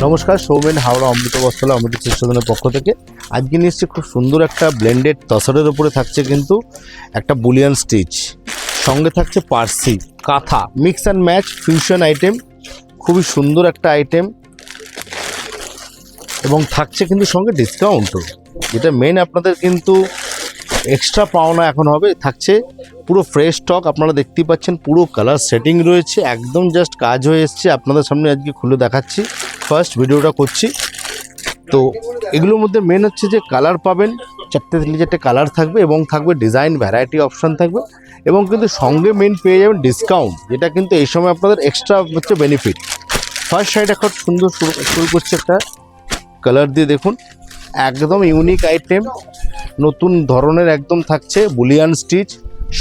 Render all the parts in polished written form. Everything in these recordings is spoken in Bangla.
নমস্কার, সৌমেন হাওড়া অমৃত বস্ত্রালয় অমৃত সংশোধনের পক্ষ থেকে আজকে নিয়ে এসেছি খুব সুন্দর একটা ব্লেন্ডেড তসরের উপরে থাকছে কিন্তু একটা বুলিয়ান স্টিচ, সঙ্গে থাকছে পার্সি কাঁথা mix and match fusion item, খুবই সুন্দর একটা আইটেম এবং থাকছে কিন্তু সঙ্গে ডিসকাউন্টও, যেটা মেন আপনাদের কিন্তু এক্সট্রা পাওনা এখন হবে। থাকছে পুরো ফ্রেশ স্টক, আপনারা দেখতেই পাচ্ছেন পুরো কালার সেটিং রয়েছে, একদম জাস্ট কাজ হয়ে এসছে। আপনাদের সামনে আজকে খুলে দেখাচ্ছি, ফার্স্ট ভিডিওটা করছি। তো এগুলোর মধ্যে মেন হচ্ছে যে কালার পাবেন, 4-4টে কালার থাকবে এবং থাকবে ডিজাইন ভ্যারাইটি অপশান থাকবে এবং কিন্তু সঙ্গে মেন পেয়ে যাবেন ডিসকাউন্ট, যেটা কিন্তু এই সময় আপনাদের এক্সট্রা হচ্ছে বেনিফিট। ফার্স্ট সাইড এখন সুন্দর শুরু করছে একটা কালার দিয়ে, দেখুন একদম ইউনিক আইটেম, নতুন ধরনের একদম থাকছে বুলিয়ান স্টিচ,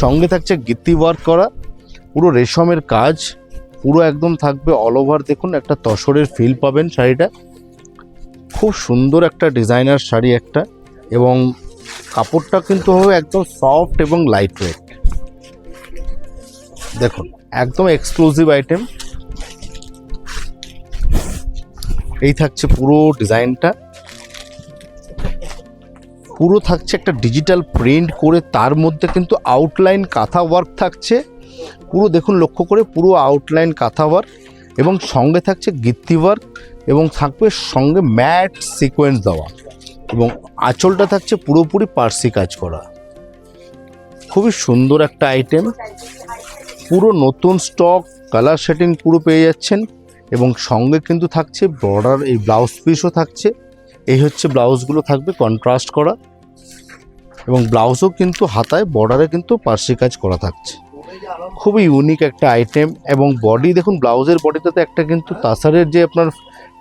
সঙ্গে থাকছে গিত্তি ওয়ার্ক করা, পুরো রেশমের কাজ, পুরো একদম থাকবে অল ওভার। দেখুন একটা তসরের ফিল পাবেন, শাড়িটা খুব সুন্দর একটা ডিজাইনার শাড়ি একটা, এবং কাপড়টা কিন্তু হবে একদম সফট এবং লাইট ওয়েট। দেখুন একদম এক্সক্লুসিভ আইটেম, এই থাকছে পুরো ডিজাইনটা, পুরো থাকছে একটা ডিজিটাল প্রিন্ট করে, তার মধ্যে কিন্তু আউটলাইন কাঁথা ওয়ার্ক থাকছে পুরো, দেখুন লক্ষ্য করে পুরো আউটলাইন কাঁথা ওয়ার্ক এবং সঙ্গে থাকছে গিত্তি ওয়ার্ক এবং থাকবে সঙ্গে ম্যাট সিকোয়েন্স দেওয়া এবং আঁচলটা থাকছে পুরোপুরি পার্সি কাজ করা। খুবই সুন্দর একটা আইটেম, পুরো নতুন স্টক, কালার সেটিং পুরো পেয়ে যাচ্ছেন এবং সঙ্গে কিন্তু থাকছে বর্ডার, এই ব্লাউজ পিসও থাকছে। এই হচ্ছে ব্লাউজগুলো থাকবে কন্ট্রাস্ট করা এবং ব্লাউজও কিন্তু হাতায় বর্ডারে কিন্তু পার্সি কাজ করা থাকছে। খুবই ইউনিক একটা আইটেম এবং বডি দেখুন, ব্লাউজের বডিটাতে একটা কিন্তু তাসারের যে আপনার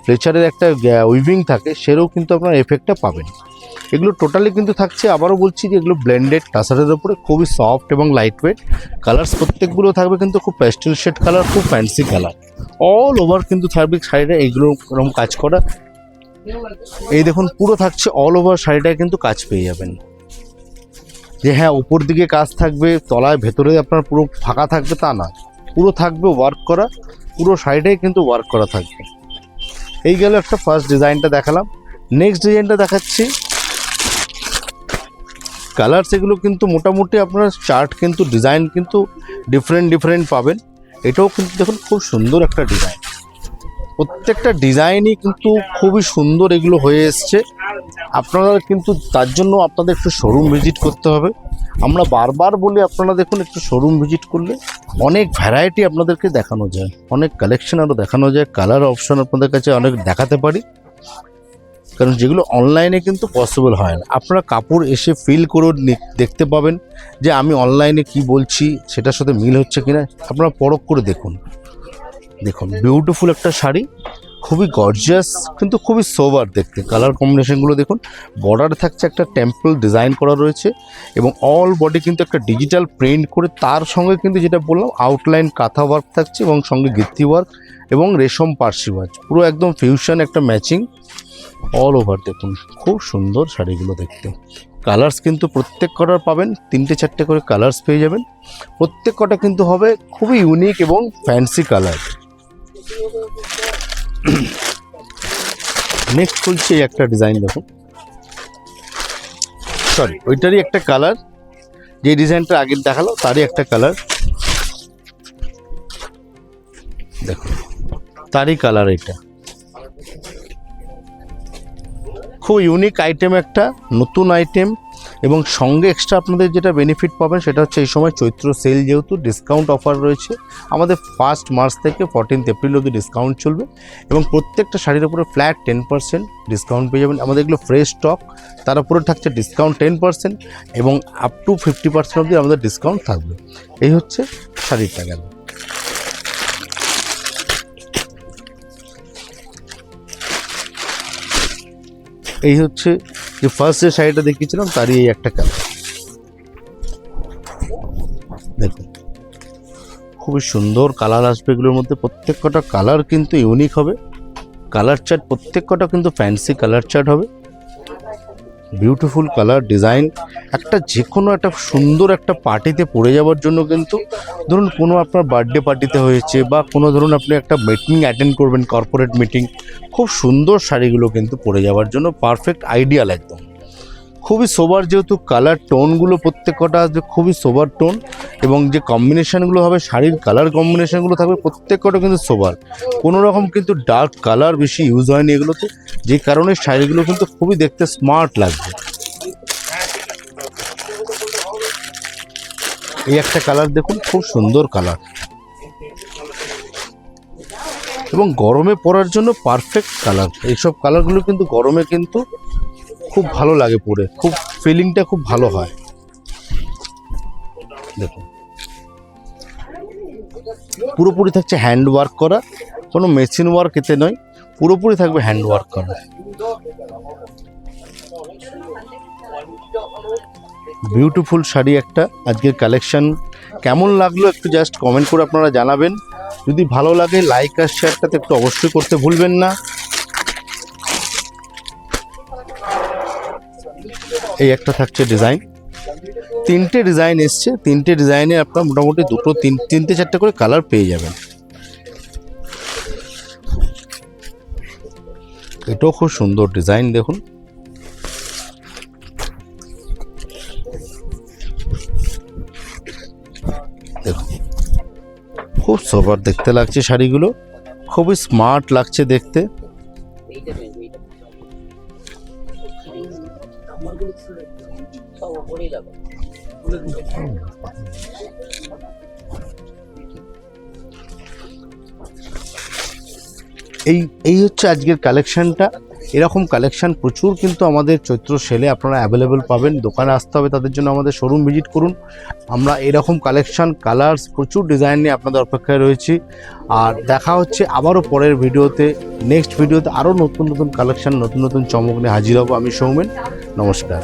ফ্লেচারের একটা উইভিং থাকে, সেটাও কিন্তু আপনার এফেক্টটা পাবেন। এগুলো টোটালি কিন্তু থাকছে, আবারও বলছি যে এগুলো ব্লেন্ডেড টাসারের উপরে, খুবই সফট এবং লাইট ওয়েট। কালার্স প্রত্যেকগুলো থাকবে কিন্তু খুব প্যাস্টেল শেড কালার, খুব ফ্যান্সি কালার, অল ওভার কিন্তু থাকবে শাড়িটা এইগুলো এরকম কাজ করা। এই দেখুন পুরো থাকছে অল ওভার শাড়িটায় কিন্তু কাজ পেয়ে যাবেন, যে হ্যাঁ উপর দিকে কাজ থাকবে, তলায় ভেতরে আপনার পুরো ফাঁকা থাকবে তা না, পুরো থাকবে ওয়ার্ক করা, পুরো শাড়িটাই কিন্তু ওয়ার্ক করা থাকবে। এই গেল একটা ফার্স্ট ডিজাইনটা দেখালাম। নেক্সট ডিজাইনটা দেখাচ্ছি, কালার সেগুলো কিন্তু মোটামুটি আপনার চার্ট কিন্তু ডিজাইন কিন্তু ডিফারেন্ট পাবেন। এটাও কিন্তু দেখুন খুব সুন্দর একটা ডিজাইন, প্রত্যেকটা ডিজাইনই কিন্তু খুবই সুন্দর এগুলো হয়ে এসছে। আপনারা কিন্তু তার জন্য আপনাদের একটু শোরুম ভিজিট করতে হবে। আমরা বারবার বলি আপনারা দেখুন একটু শোরুম ভিজিট করলে অনেক ভ্যারাইটি আপনাদেরকে দেখানো যায়, অনেক কালেকশন আরও দেখানো যায়, কালার অপশন আপনাদের কাছে অনেক দেখাতে পারি, কারণ যেগুলো অনলাইনে কিন্তু পসিবল হয় না। আপনারা কাপড় এসে ফিল করেও দেখতে পাবেন যে আমি অনলাইনে কি বলছি সেটার সাথে মিল হচ্ছে কিনা, আপনারা পরখ করে দেখুন। দেখুন বিউটিফুল একটা শাড়ি, খুবই গর্জিয়াস কিন্তু খুবই সোবার দেখতে, কালার কম্বিনেশনগুলো দেখুন। বর্ডারে থাকছে একটা টেম্পল ডিজাইন করা রয়েছে এবং অল বডি কিন্তু একটা ডিজিটাল প্রিন্ট করে, তার সঙ্গে কিন্তু যেটা বললাম আউটলাইন কাঁথা ওয়ার্ক থাকছে এবং সঙ্গে গিত্তি ওয়ার্ক এবং রেশম পার্সি ওয়ার্ক, পুরো একদম ফিউশন একটা ম্যাচিং অল ওভার। দেখুন খুব সুন্দর শাড়িগুলো দেখতে। কালার্স কিন্তু প্রত্যেক কটার পাবেন 3-4টে করে কালার্স পেয়ে যাবেন, প্রত্যেক কটা কিন্তু হবে খুবই ইউনিক এবং ফ্যান্সি কালার। নেক্সট খুলছে একটা ডিজাইন, দেখুন সরি ওইটারই একটা কালার, যে ডিজাইনটা আগের দেখালো তারই একটা কালার, দেখুন তারই কালার। এটা খুব ইউনিক আইটেম, একটা নতুন আইটেম এবং সঙ্গে এক্সট্রা আপনাদের যেটা বেনিফিট পাবেন সেটা হচ্ছে এই সময় চৈত্র সেল, যেহেতু ডিসকাউন্ট অফার রয়েছে আমাদের 1 মার্চ থেকে 14 এপ্রিল অবধি ডিসকাউন্ট চলবে এবং প্রত্যেকটা শাড়ির উপরে ফ্ল্যাট 10% ডিসকাউন্ট পেয়ে যাবেন। আমাদের এগুলো ফ্রেশ স্টক, তার উপরে থাকছে ডিসকাউন্ট 10% এবং আপ টু 50% অবধি আমাদের ডিসকাউন্ট থাকবে। এই হচ্ছে শাড়িটা গেল। এই হচ্ছে যে ফার্স্ট যে শাড়িটা দেখিয়েছিলাম তারই এই একটা কালার, দেখুন খুবই সুন্দর কালার আসবে এগুলোর মধ্যে, প্রত্যেক কটা কালার কিন্তু ইউনিক হবে, কালার চার্ট প্রত্যেক কটা কিন্তু ফ্যান্সি কালার চার্ট হবে। বিউটিফুল কালার ডিজাইন, একটা যে কোনো একটা সুন্দর একটা পার্টিতে পরে যাওয়ার জন্য কিন্তু, ধরুন কোনো আপনার বার্থডে পার্টিতে হয়েছে বা কোনো ধরুন আপনি একটা মিটিং অ্যাটেন্ড করবেন, কর্পোরেট মিটিং, খুব সুন্দর শাড়িগুলো কিন্তু পরে যাওয়ার জন্য পারফেক্ট আইডিয়াল একদম। খুবই সোবার, যেহেতু কালার টোনগুলো প্রত্যেকটা আসবে খুবই সোবার টোন, এবং যে কম্বিনেশানগুলো হবে শাড়ির কালার কম্বিনেশানগুলো থাকবে প্রত্যেকটা কিন্তু সোবার, কোনো রকম কিন্তু ডার্ক কালার বেশি ইউজ হয়নি এগুলোতে, যে কারণে শাড়িগুলো কিন্তু খুবই দেখতে স্মার্ট লাগবে। এই একটা কালার দেখুন, খুব সুন্দর কালার, এবং গরমে পরার জন্য পারফেক্ট কালার। এইসব কালারগুলো কিন্তু গরমে কিন্তু খুব ভালো লাগে পরে, খুব ফিলিংটা খুব ভালো হয়। দেখুন পুরোপুরি থাকছে হ্যান্ড ওয়ার্ক করা, কোনো মেশিন ওয়ার্ক এতে নয়, পুরোপুরি থাকবে হ্যান্ড ওয়ার্ক করা। বিউটিফুল শাড়ি একটা আজকের কালেকশন। কেমন লাগলো একটু জাস্ট কমেন্ট করে আপনারা জানাবেন। যদি ভালো লাগে লাইক আর শেয়ারটা তো একটু অবশ্যই করতে ভুলবেন না। এই একটা থাকছে ডিজাইন, তিনটে ডিজাইন এসছে, তিনটে ডিজাইনে আপনার মোটামুটি তিনটে চারটে করে কালার পেয়ে যাবেন। এটাও খুব সুন্দর ডিজাইন দেখুন। দেখুন খুব সোবার দেখতে লাগছে শাড়িগুলো, খুবই স্মার্ট লাগছে দেখতে। এই হচ্ছে আজকের কালেকশনটা। এরকম কালেকশন প্রচুর কিন্তু আমাদের চৈত্র সেলে আপনারা অ্যাভেলেবেল পাবেন। দোকানে আসতে হবে তাদের জন্য, আমাদের শোরুম ভিজিট করুন। আমরা এরকম কালেকশন, কালার্স, প্রচুর ডিজাইন নিয়ে আপনাদের অপেক্ষায় রয়েছি। আর দেখা হচ্ছে আবারও পরের ভিডিওতে, নেক্সট ভিডিওতে আরও নতুন নতুন কালেকশন, নতুন নতুন চমক নিয়ে হাজির হব। আমি সৌমেন, নমস্কার।